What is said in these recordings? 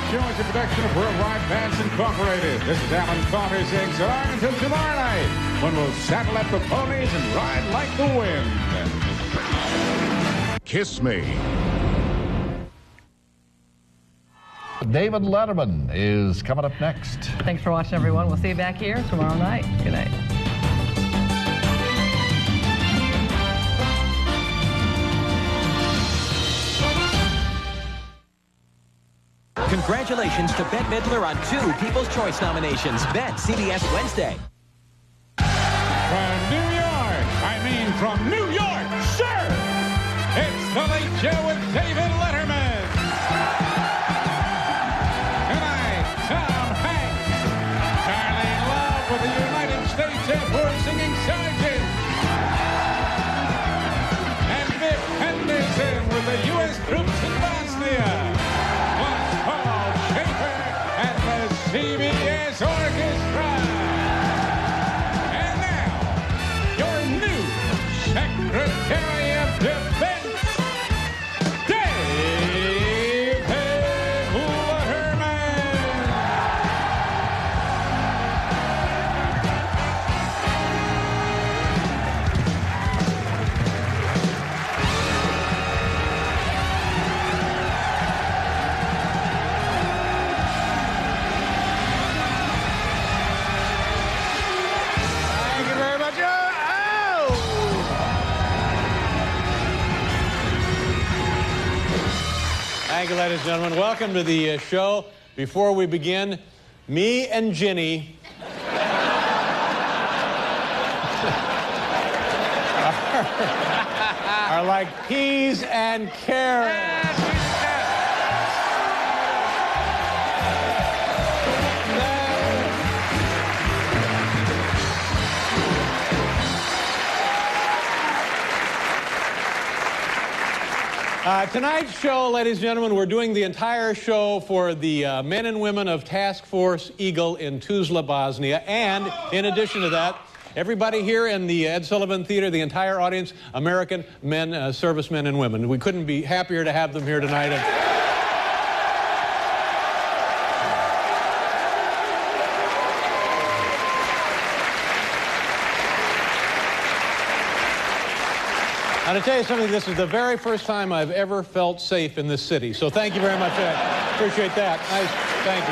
show is a production of Worldwide Bands Incorporated. This is Alan Carter saying so long until tomorrow night, when we'll saddle up the ponies and ride like the wind. Kiss Me. David Letterman is coming up next. Thanks for watching, everyone. We'll see you back here tomorrow night. Good night. Congratulations to Bette Midler on 2 People's Choice nominations. Bet CBS Wednesday. From New York, from New York, sir, it's The Late Show with David Letterman. Tonight, Tom Hanks, Darlene Love with the United States Air Force singing Sergeant, and Vic Henderson with the U.S. troops in Bosnia. CBS Orchestra. And now, your new Secretary of Defense, David Letterman. Thank you, ladies and gentlemen. Welcome to the show. Before we begin, me and Ginny are like peas and carrots. Tonight's show, ladies and gentlemen, we're doing the entire show for the men and women of Task Force Eagle in Tuzla, Bosnia. And in addition to that, everybody here in the Ed Sullivan Theater, the entire audience, American men, servicemen and women. We couldn't be happier to have them here tonight. And to tell you something, this is the very first time I've ever felt safe in this city. So thank you very much. I appreciate that. Nice. Thank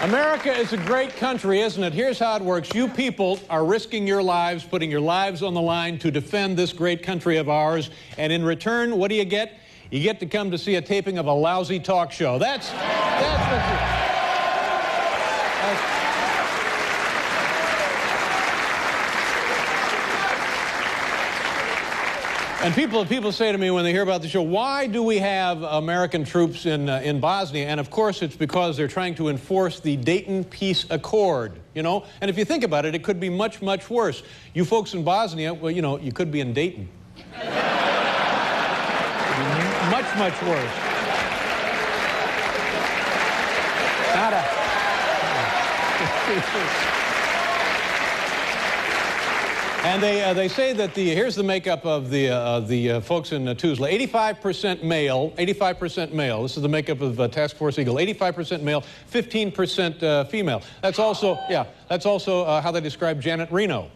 you. America is a great country, isn't it? Here's how it works. You people are risking your lives, putting your lives on the line to defend this great country of ours. And in return, what do you get? You get to come to see a taping of a lousy talk show. That's what you... And people say to me when they hear about the show, why do we have American troops in Bosnia? And of course, it's because they're trying to enforce the Dayton Peace Accord, you know? And if you think about it, it could be much, much worse. You folks in Bosnia, well, you know, you could be in Dayton. Much, much worse. Not a... And they say that here's the makeup of the folks in Tuzla. 85% male, 85% male. This is the makeup of Task Force Eagle. 85% male, 15% female. That's also, yeah, that's also how they describe Janet Reno.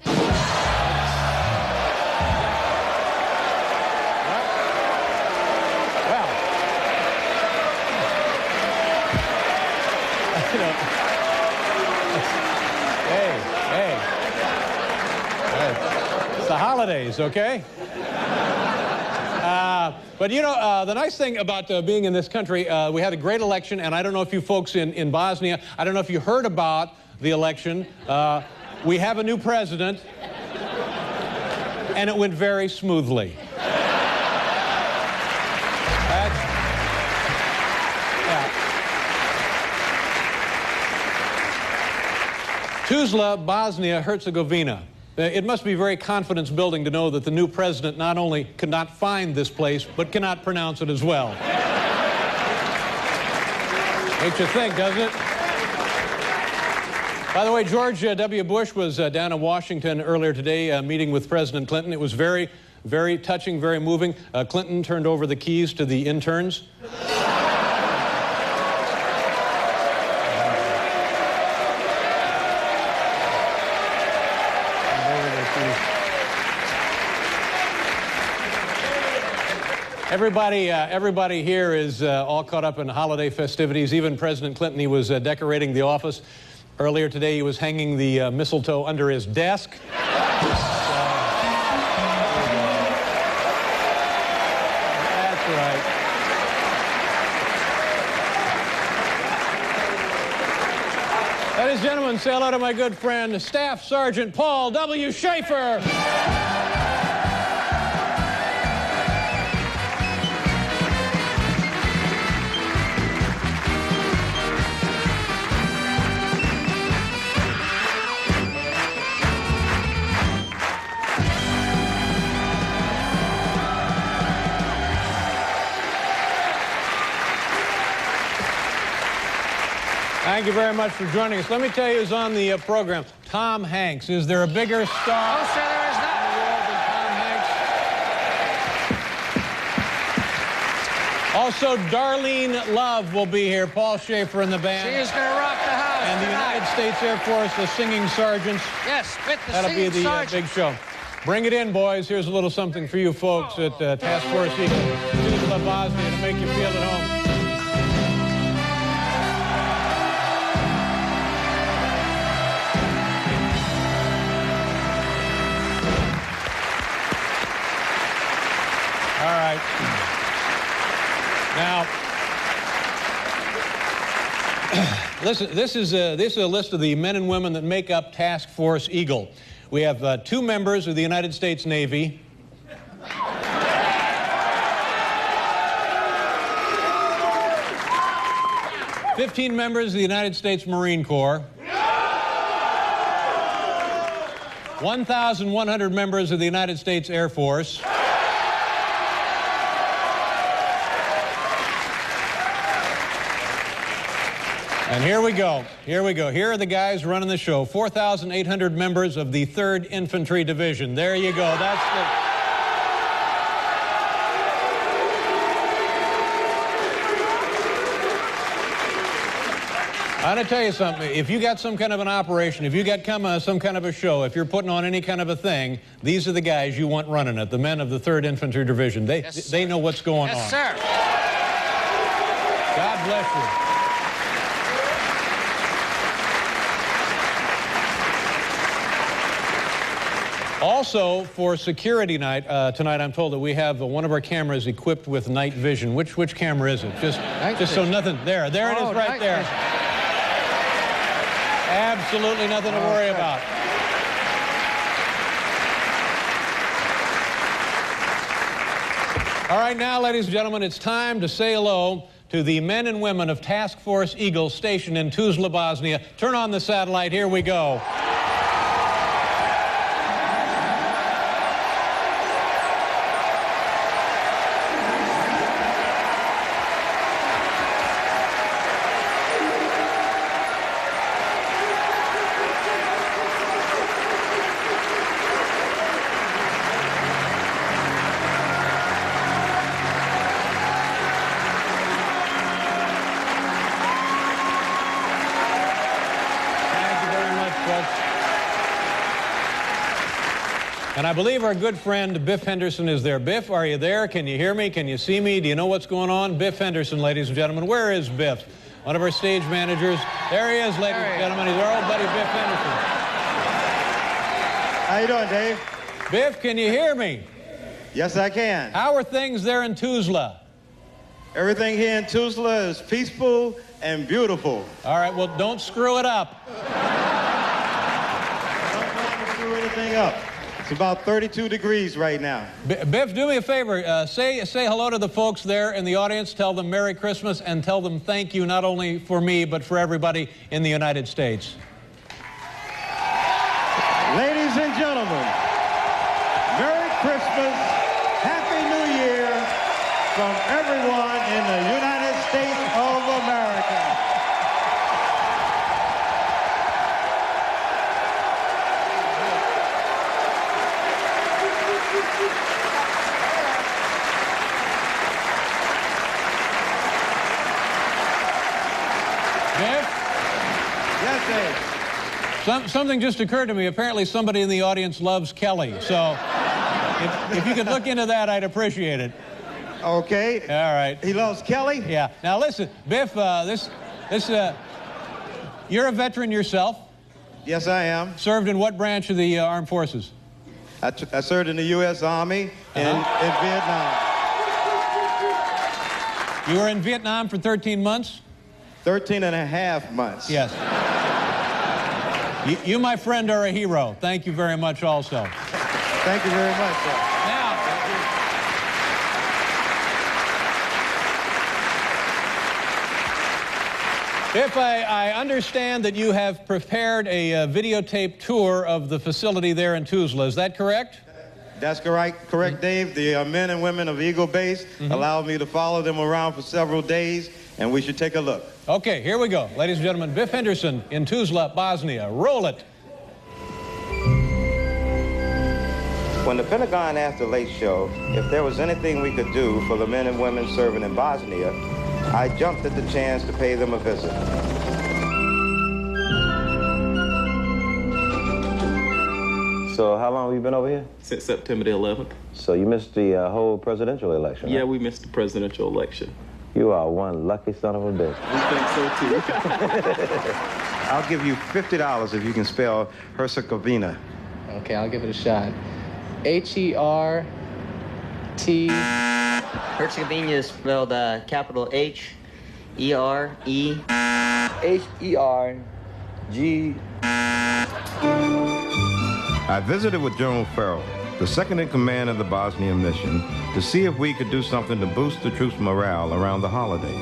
Holidays, okay? But you know, the nice thing about being in this country, we had a great election, and I don't know if you folks in Bosnia, I don't know if you heard about the election. We have a new president, and it went very smoothly. Tuzla, Bosnia, Herzegovina. It must be very confidence building to know that the new president not only cannot find this place, but cannot pronounce it as well. Makes you think, doesn't it? By the way, George W. Bush was down in Washington earlier today meeting with President Clinton. It was very, very touching, very moving. Clinton turned over the keys to the interns. Everybody here is all caught up in holiday festivities. Even President Clinton, he was decorating the office. Earlier today, he was hanging the mistletoe under his desk. That's right. Ladies and gentlemen, say hello to my good friend, Staff Sergeant Paul W. Schaefer. Thank you very much for joining us. Let me tell you who's on the program. Tom Hanks. Is there a bigger star? Oh, sir, there is not. In the world than Tom Hanks? Also, Darlene Love will be here. Paul Schaefer in the band. She is going to rock the house And the tonight. United States Air Force, the singing sergeants. Yes, with the That'll be singing the sergeant. big show. Bring it in, boys. Here's a little something for you folks at Task Force Eagle, Tuzla, Bosnia, to make you feel at home. All right. Now, listen, this is a list of the men and women that make up Task Force Eagle. We have 2 members of the United States Navy. $15 members of the United States Marine Corps. 1,100 members of the United States Air Force. And here we go. Here we go. Here are the guys running the show. 4,800 members of the 3rd Infantry Division. There you go. That's the... I'm going to tell you something. If you got some kind of an operation, if you got some kind of a show, if you're putting on any kind of a thing, these are the guys you want running it, the men of the 3rd Infantry Division. They know what's going on. Yes, sir. God bless you. Also, for security night, tonight I'm told that we have one of our cameras equipped with night vision. Which camera is it? Just so nothing... There it is right there. Absolutely nothing to worry about. All right, now, ladies and gentlemen, it's time to say hello to the men and women of Task Force Eagle stationed in Tuzla, Bosnia. Turn on the satellite. Here we go. And I believe our good friend Biff Henderson is there. Biff, are you there? Can you hear me? Can you see me? Do you know what's going on? Biff Henderson, ladies and gentlemen. Where is Biff? One of our stage managers. There he is, ladies and gentlemen. He's our old buddy, Biff Henderson. How you doing, Dave? Biff, can you hear me? Yes, I can. How are things there in Tuzla? Everything here in Tuzla is peaceful and beautiful. All right, well, don't screw it up. Don't try to screw anything up. It's about 32 degrees right now. Biff, do me a favor. Say hello to the folks there in the audience. Tell them Merry Christmas and tell them thank you not only for me, but for everybody in the United States. Ladies and gentlemen, Merry Christmas, Happy New Year from everyone in the United States of America. Biff? Yes, Dave. Something just occurred to me. Apparently somebody in the audience loves Kelly. So if you could look into that, I'd appreciate it. Okay. All right. He loves Kelly? Yeah. Now listen, Biff, you're a veteran yourself. Yes, I am. Served in what branch of the armed forces? I served in the U.S. Army in Vietnam. You were in Vietnam for 13 months? 13 and a half months. Yes. You, my friend, are a hero. Thank you very much also. Thank you very much, sir. Now, if I understand that you have prepared a videotape tour of the facility there in Tuzla, is that correct? That's correct, Dave. The men and women of Eagle Base allowed me to follow them around for several days, and we should take a look. Okay, here we go. Ladies and gentlemen, Biff Henderson in Tuzla, Bosnia. Roll it. When the Pentagon asked the Late Show if there was anything we could do for the men and women serving in Bosnia, I jumped at the chance to pay them a visit. So how long have you been over here? Since September the 11th. So you missed the whole presidential election, Yeah, right? we missed the presidential election. You are one lucky son of a bitch. We think so, too. I'll give you $50 if you can spell Herzegovina. Okay, I'll give it a shot. H-E-R-T... Herzegovina is spelled capital H-E-R-E... H-E-R-G... I visited with General Farrell, the second in command of the Bosnian mission, to see if we could do something to boost the troops' morale around the holidays.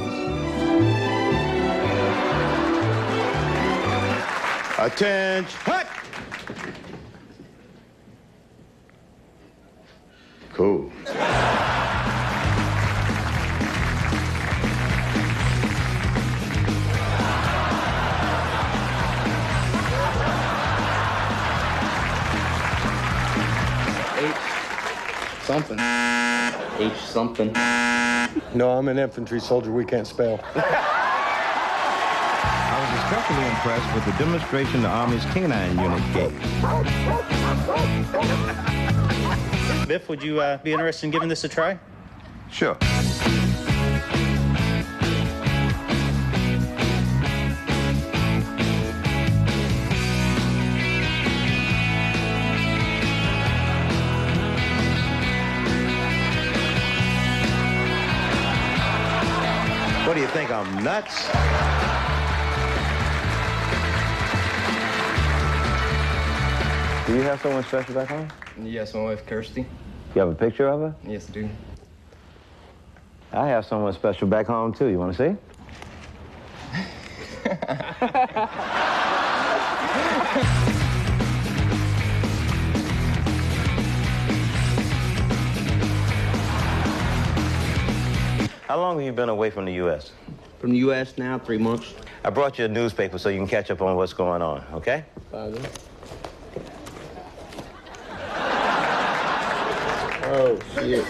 Attention! Hut! Cool. Something. H something. No, I'm an infantry soldier. We can't spell. I was especially impressed with the demonstration the Army's K-9 unit gave. Biff, would you be interested in giving this a try? Sure. What do you think, I'm nuts? Do you have someone special back home? Yes, my wife, Kirsty. You have a picture of her? Yes, I do. I have someone special back home, too. You want to see? How long have you been away from the U.S.? From the U.S. now, 3 months. I brought you a newspaper so you can catch up on what's going on, okay? Father. Oh, shit.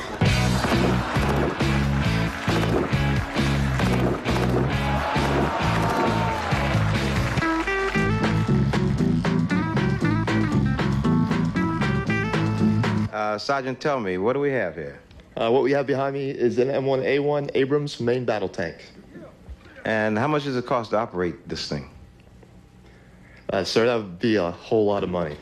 Sergeant, tell me, what do we have here? What we have behind me is an M1A1 Abrams main battle tank. And how much does it cost to operate this thing? Sir, that would be a whole lot of money.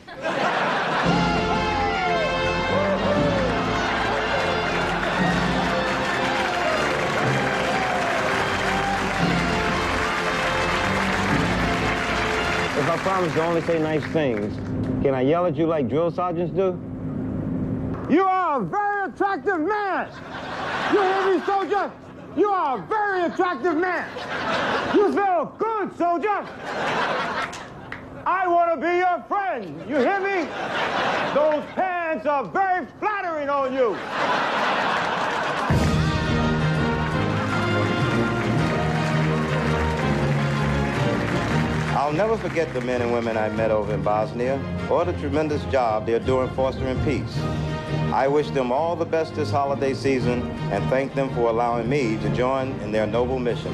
If I promise to only say nice things, can I yell at you like drill sergeants do? You are a very attractive man. You hear me, soldier? You are a very attractive man. You feel good, soldier. I want to be your friend. You hear me? Those pants are very flattering on you. I'll never forget the men and women I met over in Bosnia or the tremendous job they're doing fostering peace. I wish them all the best this holiday season and thank them for allowing me to join in their noble mission.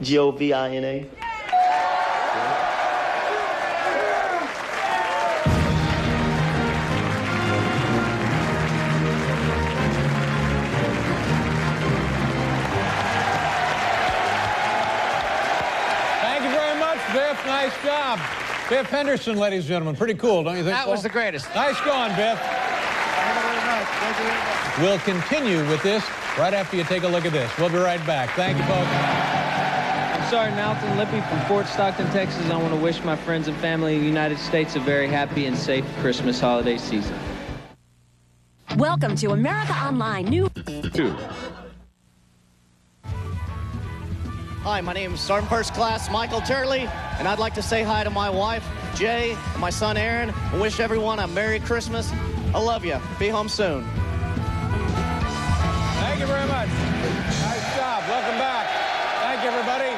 ZEGOVINA. Biff, nice job. Biff Henderson, ladies and gentlemen. Pretty cool, don't you think? That was the greatest. Nice going, Biff. Thank you very much. Thank you very much. We'll continue with this right after you take a look at this. We'll be right back. Thank you, folks. I'm Sergeant Alton Lippy from Fort Stockton, Texas. I want to wish my friends and family in the United States a very happy and safe Christmas holiday season. Welcome to America Online New 2. Hi, my name is Sergeant First Class Michael Turley, and I'd like to say hi to my wife, Jay, and my son, Aaron, and wish everyone a Merry Christmas. I love you. Be home soon. Thank you very much. Nice job. Welcome back. Thank you, everybody.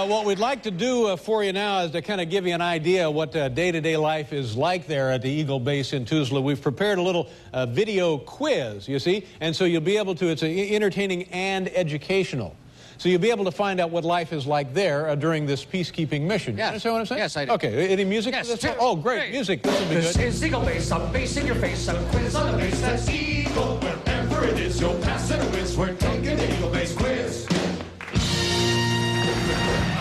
What we'd like to do for you now is to kind of give you an idea of what day-to-day life is like there at the Eagle Base in Tuzla. We've prepared a little video quiz, you see, and so you'll be able to, it's entertaining and educational. So you'll be able to find out what life is like there during this peacekeeping mission. Yes. You understand what I'm saying? Yes, I do. Okay, any music Yes, for this? Oh, great, music. This will be good. This is Eagle Base, some base in your face, some quiz on the base. That's Eagle, wherever it is, you'll pass it a whiz. We're taking the Eagle Base quiz.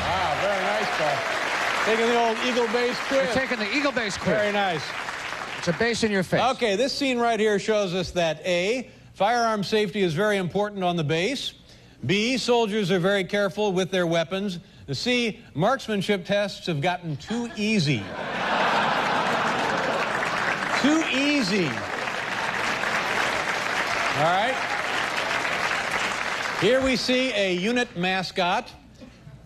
Wow, very nice, Paul. Taking the old Eagle Base quiz. We're taking the Eagle Base quiz. Very nice. It's a base in your face. Okay, this scene right here shows us that A, firearm safety is very important on the base. B, soldiers are very careful with their weapons. C, marksmanship tests have gotten too easy. Too easy. All right. Here we see a unit mascot.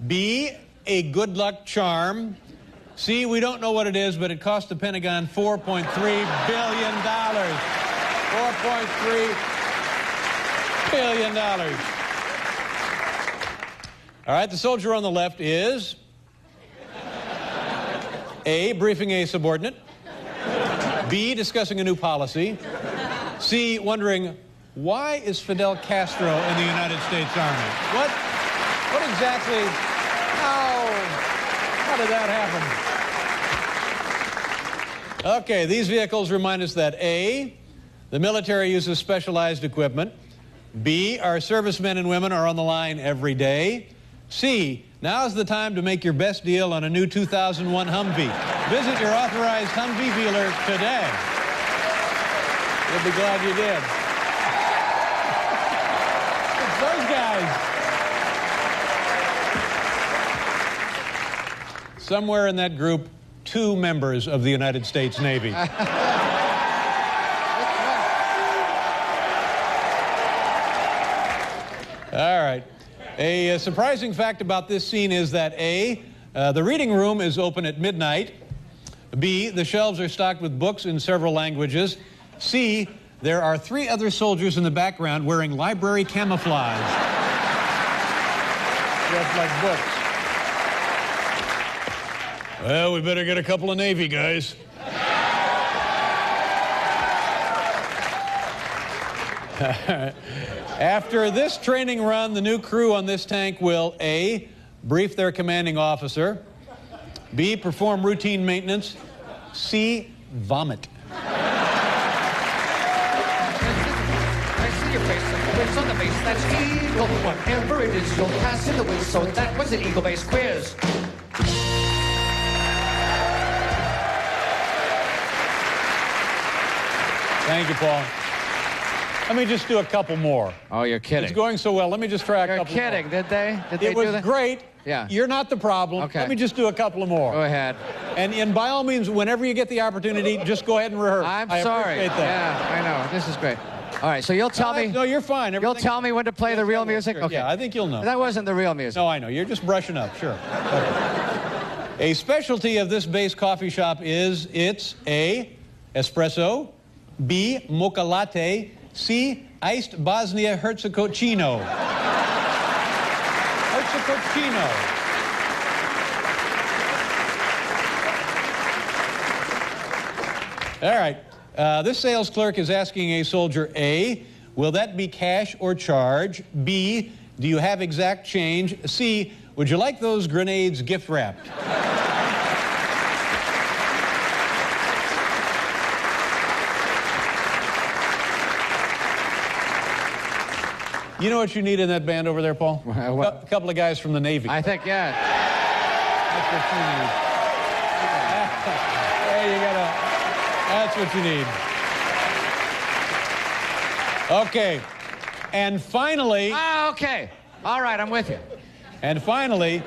B, a good luck charm. C, we don't know what it is, but it cost the Pentagon $4.3 billion. $4.3 billion. All right, the soldier on the left is A, briefing a subordinate. B, discussing a new policy. C, wondering, why is Fidel Castro in the United States Army? What exactly, how did that happen? Okay, these vehicles remind us that A, the military uses specialized equipment. B, our servicemen and women are on the line every day. C, now's the time to make your best deal on a new 2001 Humvee. Visit your authorized Humvee dealer today. You'll be glad you did. It's those guys. Somewhere in that group, 2 members of the United States Navy. All right. A surprising fact about this scene is that A, the reading room is open at midnight. B, the shelves are stocked with books in several languages. C, there are 3 other soldiers in the background wearing library camouflage. Just like books. Well, we better get a couple of Navy guys. After this training run, the new crew on this tank will A, brief their commanding officer. B, perform routine maintenance. C, vomit. I see your face, some quiz on the base. That's Eagle, whatever it is, you'll pass it a whiz. So that was an Eagle Base quiz. Thank you, Paul. Let me just do a couple more. Oh, you're kidding. It's going so well. Let me just try a couple more. You're kidding, did they? Did they it was do that? great. Yeah. You're not the problem. Okay. Let me just do a couple of more. Go ahead. And by all means, whenever you get the opportunity, just go ahead and rehearse. I'm I sorry. appreciate that. Yeah, I know. This is great. All right, so you'll tell me. No, you're fine. You'll tell me when to play the real music? Sure. Okay. Yeah, I think you'll know. That wasn't the real music. No, I know. You're just brushing up. Sure. Okay. A specialty of this base coffee shop is it's A, espresso, B, mocha latte, C, iced Bosnia Herzegovino. Herzegovino. All right. This sales clerk is asking a soldier, A, will that be cash or charge? B, do you have exact change? C, would you like those grenades gift wrapped? You know what you need in that band over there, Paul? A couple of guys from the Navy. I think, yeah. That's what you need. There you gotta. That's what you need. Okay. And finally. Okay. All right, I'm with you. And finally,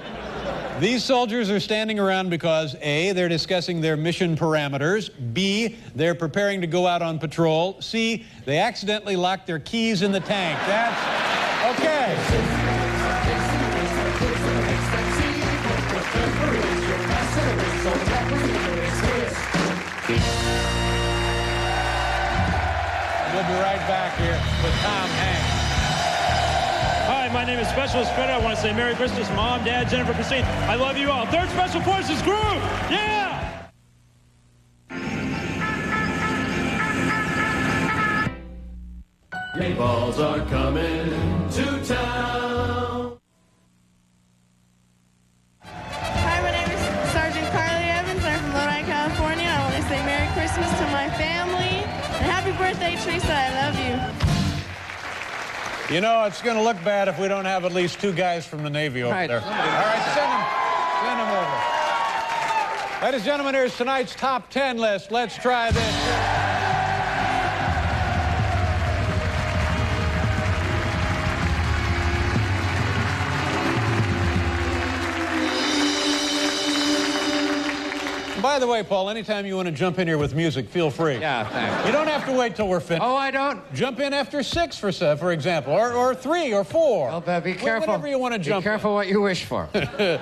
these soldiers are standing around because A, they're discussing their mission parameters. B, they're preparing to go out on patrol. C, they accidentally locked their keys in the tank. That's okay. We'll be right back here with Tom Hanks. Hi, my name is Specialist Fred. I want to say Merry Christmas, Mom, Dad, Jennifer, Christine. I love you all. 3rd Special Forces Group! Yeah! Meatballs are coming to town. Hi, my name is Sergeant Carly Evans. I'm from Lodi, California. I want to say Merry Christmas to my family. And happy birthday, Teresa. I love you. You know, it's going to look bad if we don't have at least 2 guys from the Navy over there. All right, send them over. Ladies and gentlemen, here's tonight's top 10 list. Let's try this. By the way, Paul, anytime you want to jump in here with music, feel free. Yeah, thanks. You don't have to wait till we're finished. Oh, I don't? Jump in after 6, for example, or 3 or 4. Oh, be careful. Whatever you want to jump in. Be careful what you wish for. The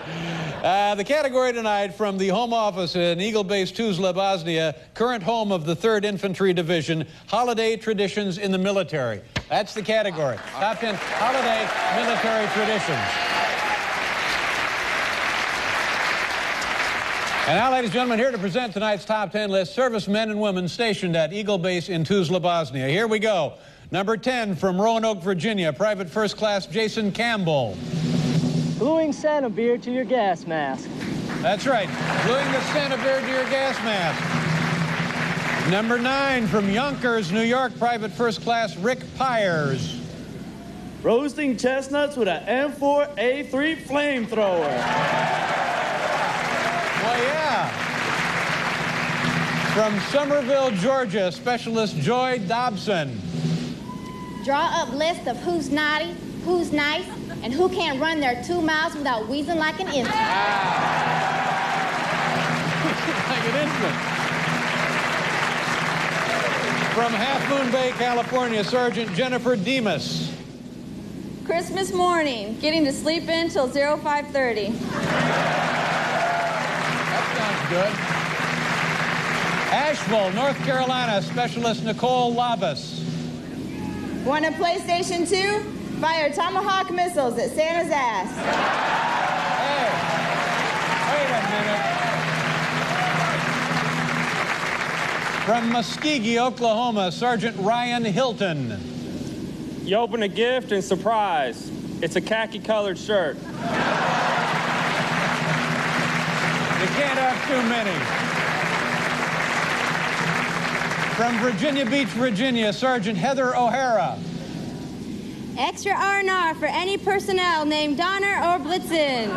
category tonight from the home office in Eagle Base, Tuzla, Bosnia, current home of the 3rd Infantry Division, holiday traditions in the military. That's the category. Top 10 holiday military traditions. And now, ladies and gentlemen, here to present tonight's top 10 list, servicemen and women stationed at Eagle Base in Tuzla, Bosnia. Here we go. Number 10 from Roanoke, Virginia, Private First Class Jason Campbell. Gluing Santa beer to your gas mask. That's right, gluing the Santa beer to your gas mask. Number 9 from Yonkers, New York, Private First Class Rick Pyers. Roasting chestnuts with an M4A3 flamethrower. Well, yeah. From Somerville, Georgia, Specialist Joy Dobson. Draw up list of who's naughty, who's nice, and who can't run their 2 miles without wheezing like an infant. Like an infant. From Half Moon Bay, California, Sergeant Jennifer Demas. Christmas morning, getting to sleep in till 05:30. Good. Asheville, North Carolina, Specialist Nicole Labus. Want a PlayStation 2? Fire Tomahawk missiles at Santa's ass. Hey, wait a minute. From Muskogee, Oklahoma, Sergeant Ryan Hilton. You open a gift and surprise. It's a khaki-colored shirt. You can't have too many. From Virginia Beach, Virginia, Sergeant Heather O'Hara. Extra R&R for any personnel named Donner or Blitzen.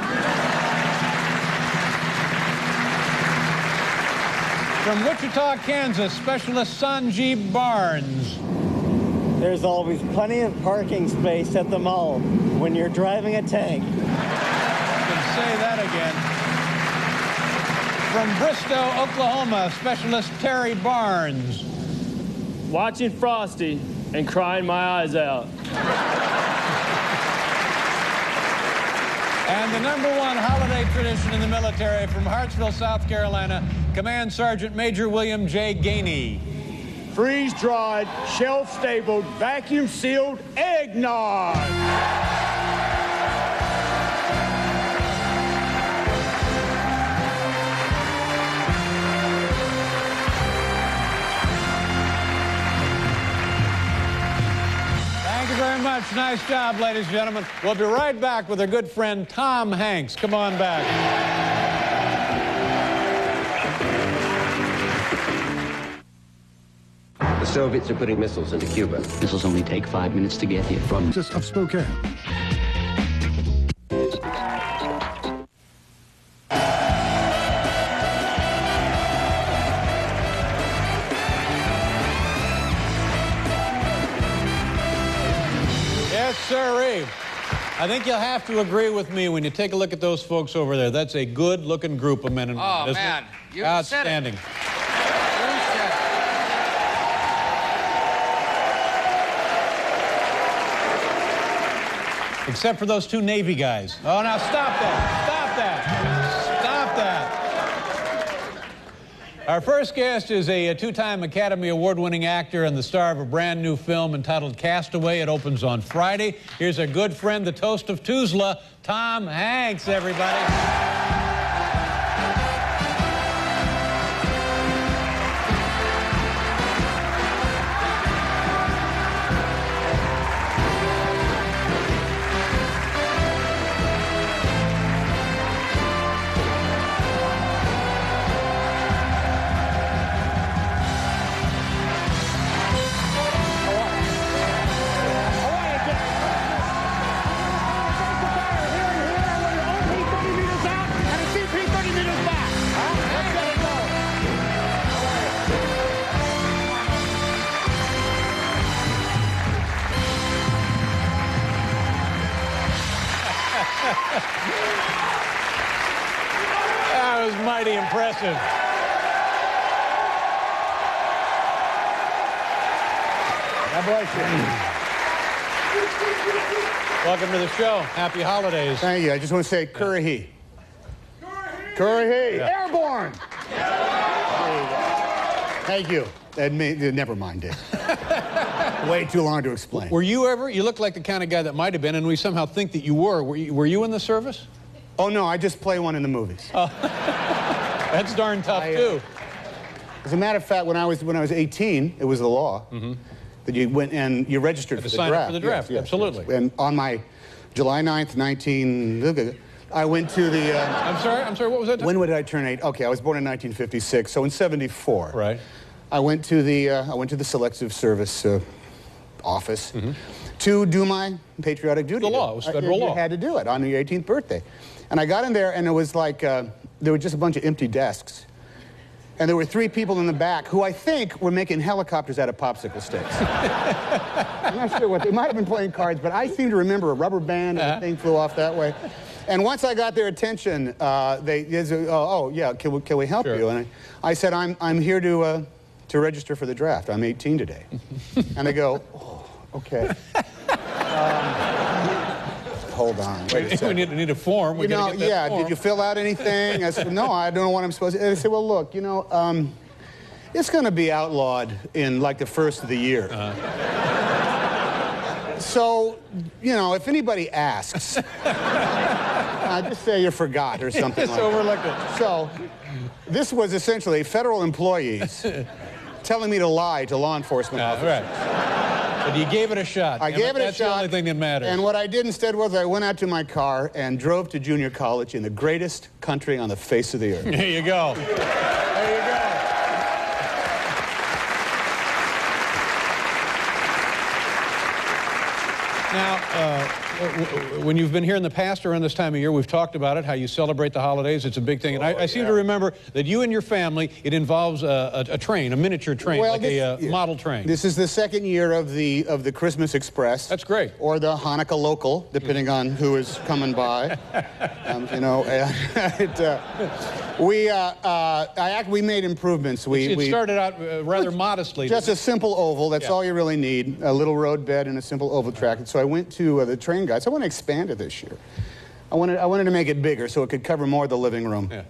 From Wichita, Kansas, Specialist Sanjeev Barnes. There's always plenty of parking space at the mall when you're driving a tank. You can say that again. From Bristow, Oklahoma, Specialist Terry Barnes. Watching Frosty and crying my eyes out. And the #1 holiday tradition in the military from Hartsville, South Carolina, Command Sergeant Major William J. Gainey. Freeze-dried, shelf-stabled, vacuum-sealed eggnog. Thank you very much. Nice job, ladies and gentlemen. We'll be right back with our good friend Tom Hanks. Come on back. The Soviets are putting missiles into Cuba. Missiles only take 5 minutes to get here from just of Spokane. Yes, sirree. I think you'll have to agree with me when you take a look at those folks over there. That's a good-looking group of men and women. Oh, man. You outstanding. said it. Except for those 2 Navy guys. Oh, now stop that. Stop that. Stop that. Our first guest is a 2-time Academy Award-winning actor and the star of a brand new film entitled Castaway. It opens on Friday. Here's our good friend, the toast of Tuzla, Tom Hanks, everybody. That was mighty impressive. God bless you. Welcome to the show. Happy holidays. Thank you. I just want to say, Curry. Curry. Yeah. Airborne. Thank you. Never mind, Dick. Way too long to explain. Were you ever? You look like the kind of guy that might have been, and we somehow think that you were. Were you in the service? Oh, no, I just play one in the movies. Oh. That's darn tough, too. As a matter of fact, when I was 18, it was the law that you went and you registered for the draft. Sign up for the draft, yes, absolutely. Yes. And on my July 9th, I went to the... I'm sorry, what was that? When did I turn 8? Okay, I was born in 1956, so in 74. Right. I went to the Selective Service office to do my patriotic duty. The law, it was federal law. You had to do it on your 18th birthday. And I got in there, and it was like, there were just a bunch of empty desks. And there were 3 people in the back who I think were making helicopters out of popsicle sticks. I'm not sure what, they might have been playing cards, but I seem to remember a rubber band and the thing flew off that way. And once I got their attention, they said, oh yeah, can we help you? And I said, I'm here to register for the draft. I'm 18 today. And they go, oh, okay. Hold on, wait a second. We need a form. We gotta get that form. Did you fill out anything? I said, no, I don't know what I'm supposed to. And they said, well, look, you know, it's going to be outlawed in like the first of the year. So, you know, if anybody asks, just say you forgot or something like that. Overlook it. So, this was essentially federal employees telling me to lie to law enforcement officers. Right. But you gave it a shot. I gave it a shot. That's the only thing that matters. And what I did instead was I went out to my car and drove to junior college in the greatest country on the face of the earth. There you go. There you go. Now, when you've been here in the past around this time of year, we've talked about it, how you celebrate the holidays. It's a big thing. And I seem to remember that you and your family, it involves a train, a miniature train, like a model train. This is the second year of the Christmas Express. That's great. Or the Hanukkah Local, depending on who is coming by. You know, we made improvements. It started out rather modestly. Just a simple oval. That's all you really need. A little road bed and a simple oval track. And so I went to the train guys. I want to expand it this year. I wanted to make it bigger so it could cover more of the living room. Yeah.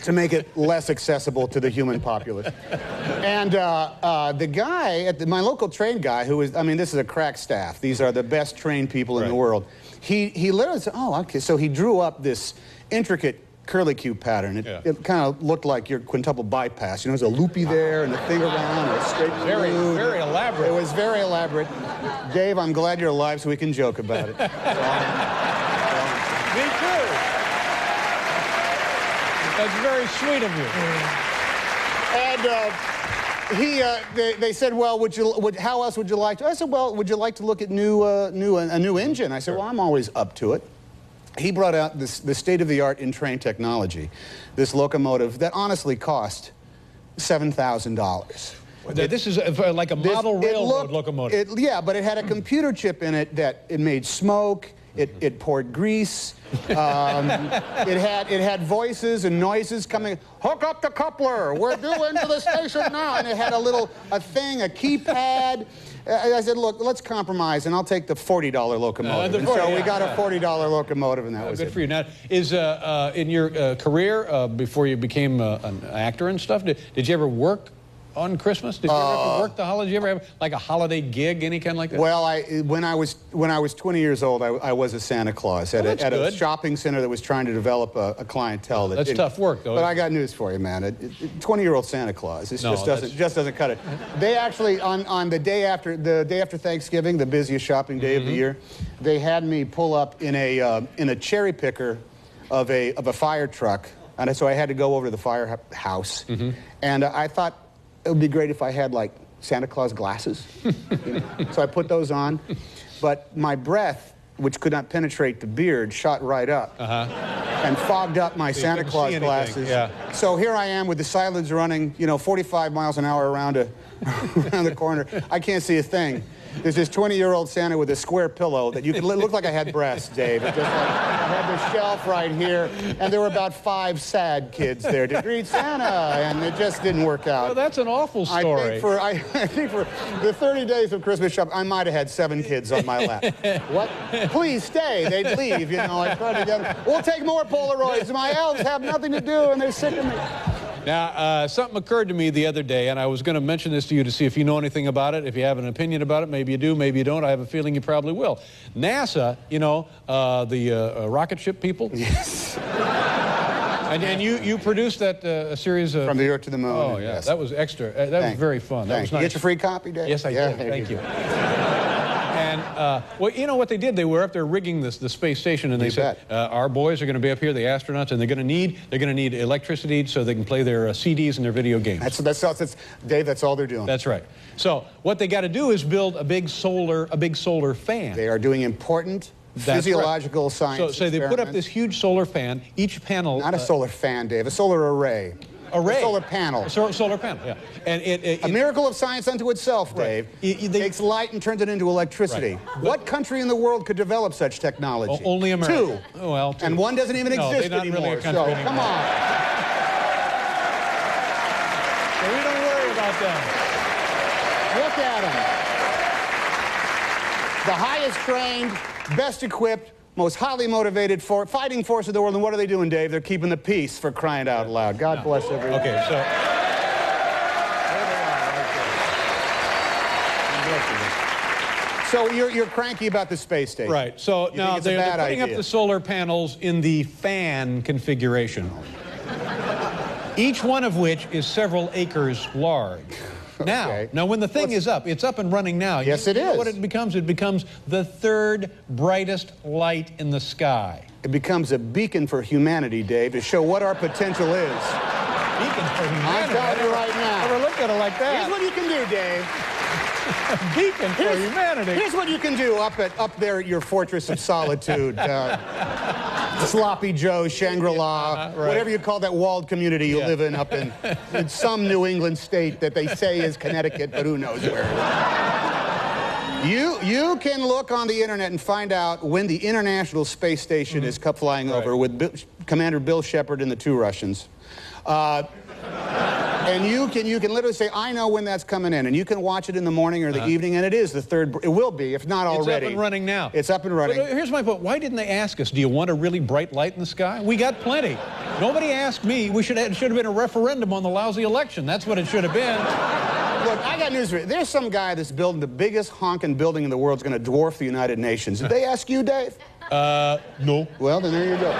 To make it less accessible to the human populace. And the guy, my local train guy, who is, I mean, this is a crack staff. These are the best trained people in the world. He literally said, oh, okay. So he drew up this intricate curlicue pattern. It kind of looked like your quintuple bypass. You know, there's a loopy there and a thing around and a straight Very elaborate. It was very elaborate. Dave, I'm glad you're alive so we can joke about it. Me too. That's very sweet of you. And they said, well, how else would you like to? I said, well, would you like to look at a new engine? I said, well, I'm always up to it. He brought out the state-of-the-art in train technology, this locomotive that honestly cost $7,000. This is like a model railroad locomotive. Yeah, but it had a computer chip in it that it made smoke. It poured grease. It had voices and noises coming. Hook up the coupler. We're due into the station now. And it had a keypad. I said, look, let's compromise, and I'll take the $40 locomotive. So we got a $40 locomotive, and that was good for you. Now, is in your career before you became an actor and stuff, did you ever work on Christmas? Did you ever work the holiday? Did you ever have like a holiday gig, any kind like that? Well, when I was 20 years old, I was a Santa Claus at a shopping center that was trying to develop a clientele. That's tough work, though. But I got news for you, man. 20-year-old Santa Claus. It just doesn't cut it. They actually on the day after Thanksgiving, the busiest shopping day of the year, they had me pull up in a cherry picker of a fire truck, and so I had to go over to the firehouse, and I thought it would be great if I had, like, Santa Claus glasses. So I put those on. But my breath, which could not penetrate the beard, shot right up and fogged up my Santa Claus glasses. Yeah. So here I am with the silence running, 45 miles an hour around the corner. I can't see a thing. There's this 20-year-old Santa with a square pillow that you could look like I had breasts, Dave. It just like, I had this shelf right here, and there were about 5 sad kids there to greet Santa, and it just didn't work out. Well, that's an awful story. I think for the 30 days of Christmas shop, I might have had 7 kids on my lap. What? Please stay. They'd leave, I tried to get them. We'll take more Polaroids. My elves have nothing to do, and they're sick of me. Now, something occurred to me the other day, and I was going to mention this to you to see if you know anything about it, if you have an opinion about it. Maybe you do, maybe you don't. I have a feeling you probably will. NASA, the rocket ship people. Yes. And you produced that series of... From the Earth to the Moon. Oh, yeah. Yes. That was extra. That was very fun. That was nice. You get your free copy, Dave? Yes, I did. Thank you. And, well, you know what they did? They were up there rigging the space station, and they said, our boys are going to be up here, the astronauts, and they're going to need electricity so they can play their CDs and their video games. Dave, that's all they're doing. That's right. So what they got to do is build a big solar fan. They are doing important physiological science So they put up this huge solar fan. Each panel... Not a solar fan, Dave. A solar array. Array. A solar panel. A solar panel, yeah. And a miracle of science unto itself, Dave. It takes light and turns it into electricity. Right. What country in the world could develop such technology? Only America. 2. Oh, well, 2. And one doesn't even exist not anymore. Really a country anymore. Come on. So we don't worry about them. Look at them. The highest trained, best equipped, most highly motivated fighting force of the world. And what are they doing, Dave? They're keeping the peace, for crying out loud. God bless everyone. Okay, so... So you're cranky about the space station. Right. So now they're putting up the solar panels in the fan configuration, each one of which is several acres large. Now, when the thing is up, it's up and running now. Yes, it is. You know what it becomes? It becomes the 3rd brightest light in the sky. It becomes a beacon for humanity, Dave, to show what our potential is. Beacon for humanity? I'm telling you right now. Never looked at it like that. Here's what you can do, Dave. Beacon for humanity. Here's what you can do up there at your fortress of solitude. Sloppy Joe, Shangri-La, whatever you call that walled community you live in up in some New England state that they say is Connecticut, but who knows where. You can look on the internet and find out when the International Space Station is flying over with Commander Bill Shepard and the 2 Russians. And you can literally say, I know when that's coming in, and you can watch it in the morning or the evening, and it is the third. It will be, if not already. It's up and running now. It's up and running. But here's my point. Why didn't they ask us? Do you want a really bright light in the sky? We got plenty. Nobody asked me. It should have been a referendum on the lousy election. That's what it should have been. Look, I got news for you. There's some guy that's building the biggest honking building in the world. Is going to dwarf the United Nations. Did they ask you, Dave? No. Well, then there you go.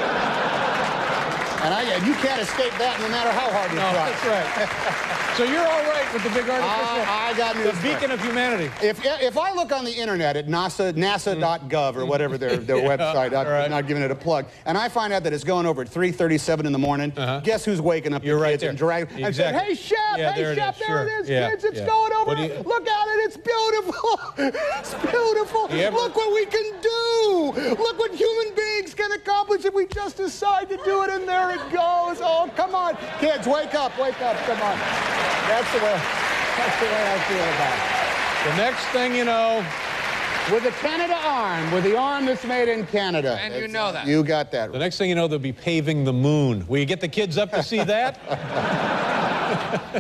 And you can't escape that no matter how hard you try. That's right. So you're all right with the big artificial... I got news. The beacon of humanity. If I look on the internet at nasa.gov or whatever their website, I'm not giving it a plug, and I find out that it's going over at 3:37 in the morning, guess who's waking up the kids and dragging and saying, hey, Chef, there it is, kids, it's going over. Look at it, it's beautiful. It's beautiful. Look what we can do. Look what human beings can accomplish if we just decide to do it, and there it goes. Oh, come on. Kids, wake up, come on. That's the way I feel about it. The next thing you know... With the Canada arm, with the arm that's made in Canada. And you know that. You got that. The next thing you know, they'll be paving the moon. Will you get the kids up to see that?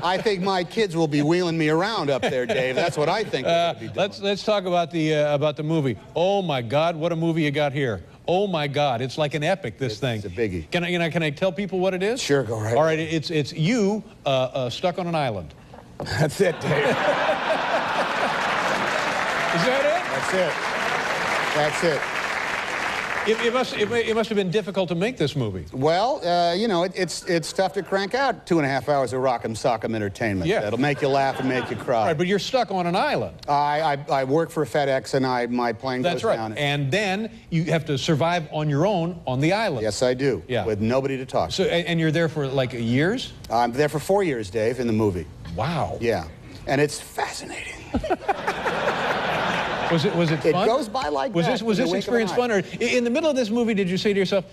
I think my kids will be wheeling me around up there, Dave. That's what I think they'll be doing. Let's talk about the movie. Oh, my God, what a movie you got here. Oh, my God, it's like an epic, this thing. It's a biggie. Can I tell people what it is? Sure, go right. All right, it's you stuck on an island. That's it, Dave. Is that it? That's it. It must have been difficult to make this movie. Well, you know, it's tough to crank out 2.5 hours of rock'em sock'em entertainment. Yeah. That'll make you laugh and make you cry. Right, but you're stuck on an island. I work for FedEx, and my plane goes down. That's right. And then you have to survive on your own on the island. Yes, I do. Yeah. With nobody to talk to. So, and you're there for like years? I'm there for 4 years, Dave, in the movie. Wow. Yeah. And it's fascinating. Was it fun? It goes by like that. Was this experience fun? Or in the middle of this movie, did you say to yourself,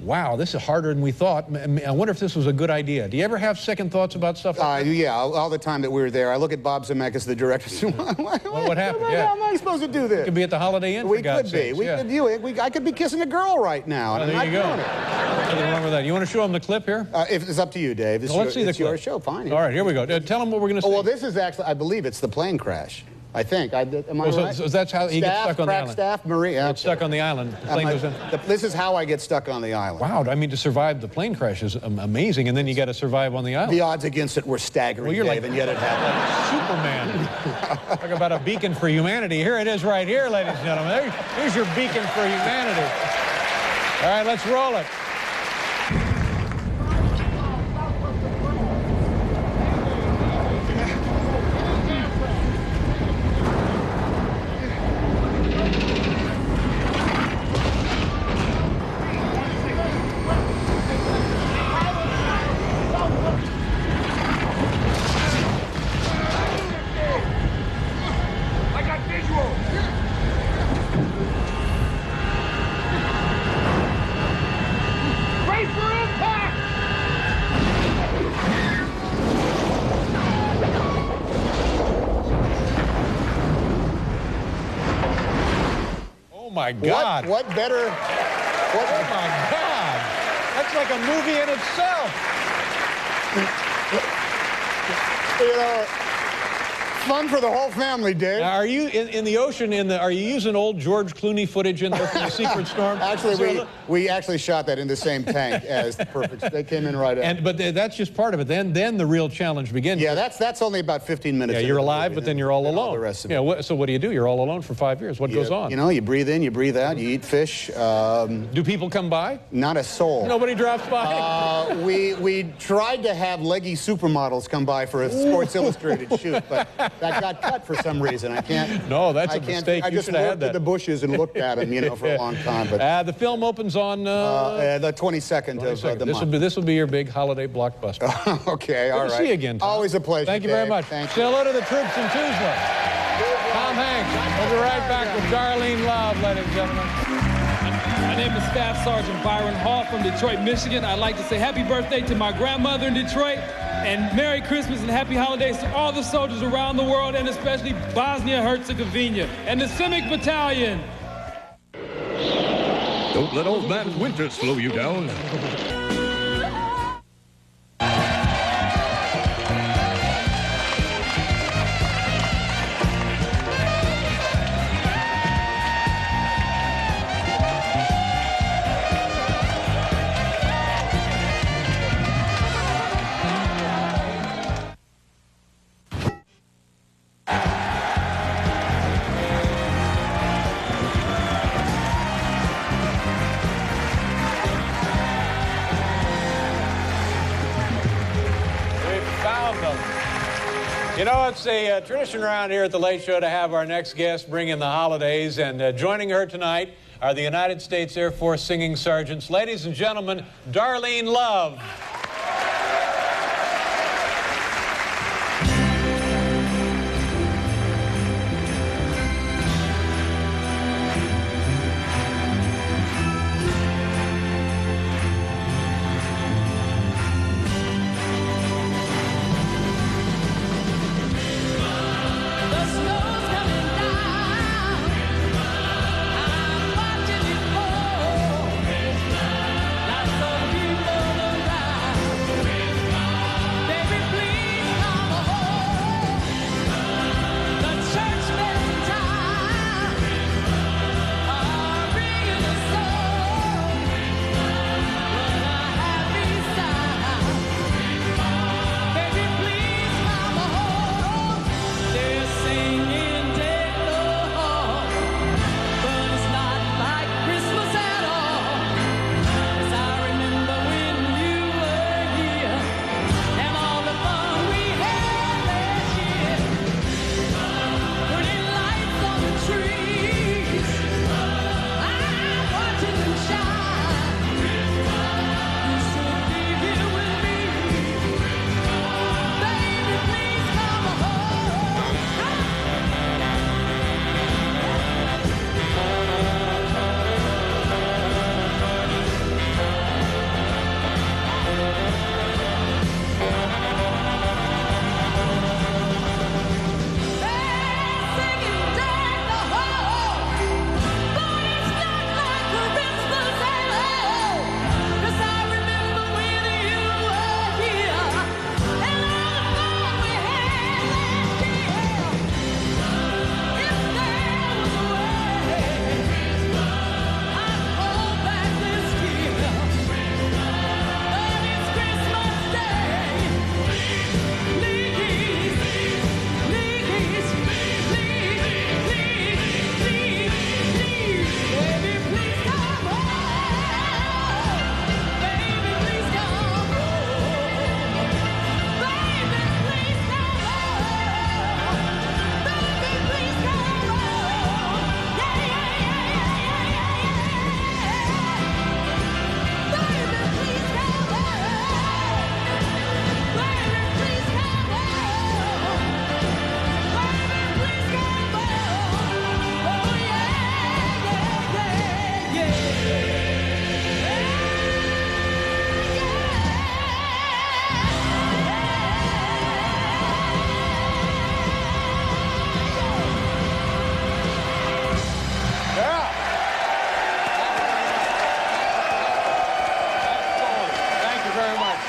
wow, this is harder than we thought. I wonder if this was a good idea. Do you ever have second thoughts about stuff like that? Yeah, all the time that we were there. I look at Bob Zemeckis, the director. What happened? How am I supposed to do this? We could be at the Holiday Inn, We could be. I could be kissing a girl right now. Oh, there you go. Nothing wrong with that. You want to show them the clip here? If it's up to you, Dave. Let's see the clip. Your show. Fine. All right, here we go. Tell them what we're going to see. Oh, well, this is actually, I believe it's the plane crash. I think. Am I right? So that's how he gets stuck on the island. Staff, Marie. Gets stuck on the island. The plane goes in. This is how I get stuck on the island. Wow. I mean, to survive the plane crash is amazing, and then you got to survive on the island. The odds against it were staggering, well, you're Dave, and yet it happened. Superman. Talk about a beacon for humanity. Here it is right here, ladies and gentlemen. Here's your beacon for humanity. All right, let's roll it. Oh my God! What better? Oh my God! That's like a movie in itself. You know, fun for the whole family, Dave. Now, are you in the ocean? Are you using old George Clooney footage in there from the Secret Storm? Actually, we actually shot that in the same tank as the perfect. They came in right after. But that's just part of it. Then the real challenge begins. Yeah, that's only about 15 minutes. Yeah, you're alive, but then you're all alone. All the rest of it. Yeah. So what do? You're all alone for 5 years. What goes on? You know, you breathe in, you breathe out, you eat fish. Do people come by? Not a soul. Nobody drops by. We tried to have leggy supermodels come by for a Sports Illustrated shoot, but that got cut for some reason. I can't. No, that's a mistake. I just looked at the bushes and looked at them, you know, for a long time. But the film opens on the 22nd of the month. This will be your big holiday blockbuster. Okay, all right. Good to see you again, Tom. Always a pleasure. Thank you very much. Thank you. Say hello to the troops in Tuzla. Tom Hanks. We'll be right back with Darlene Love, ladies and gentlemen. My name is Staff Sergeant Byron Hall from Detroit, Michigan. I'd like to say happy birthday to my grandmother in Detroit, and Merry Christmas and Happy Holidays to all the soldiers around the world, and especially Bosnia-Herzegovina and the Simic Battalion. Don't let old man Winter slow you down. You know, it's a tradition around here at the Late Show to have our next guest bring in the holidays, and joining her tonight are the United States Air Force Singing Sergeants. Ladies and gentlemen, Darlene Love.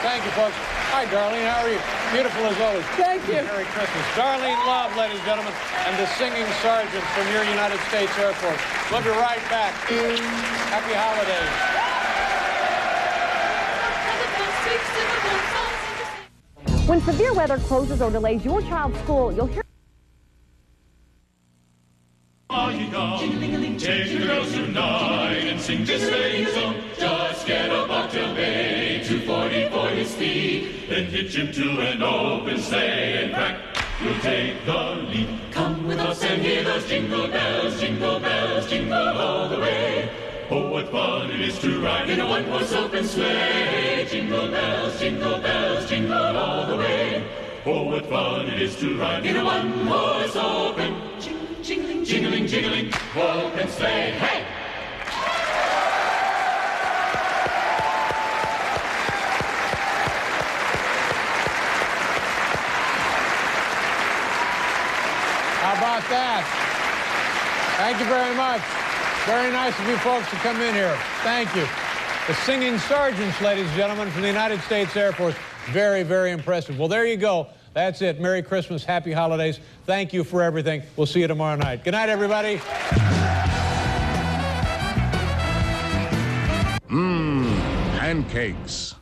Thank you, folks. Hi, Darlene. How are you? Beautiful as always. Thank you. Merry Christmas. Darlene Love, ladies and gentlemen, and the Singing Sergeants from your United States Air Force. We'll be right back. Happy holidays. When severe weather closes or delays your child's school, you'll hear... Take the girls tonight and sing this sleighing song. Just get up Octave Bay, 240 for his feet. Then hitch him to an open sleigh and crack, we'll take the lead. Come with us and hear those jingle bells, jingle all the way. Oh, what fun it is to ride in a one-horse open sleigh. Jingle bells, jingle all the way. Oh, what fun it is to ride in a one-horse open jingling, jingling, jingling, open sleigh. Hey! How about that? Thank you very much. Very nice of you folks to come in here. Thank you. The Singing Sergeants, ladies and gentlemen, from the United States Air Force. Very, very impressive. Well, there you go. That's it. Merry Christmas. Happy holidays. Thank you for everything. We'll see you tomorrow night. Good night, everybody. Pancakes.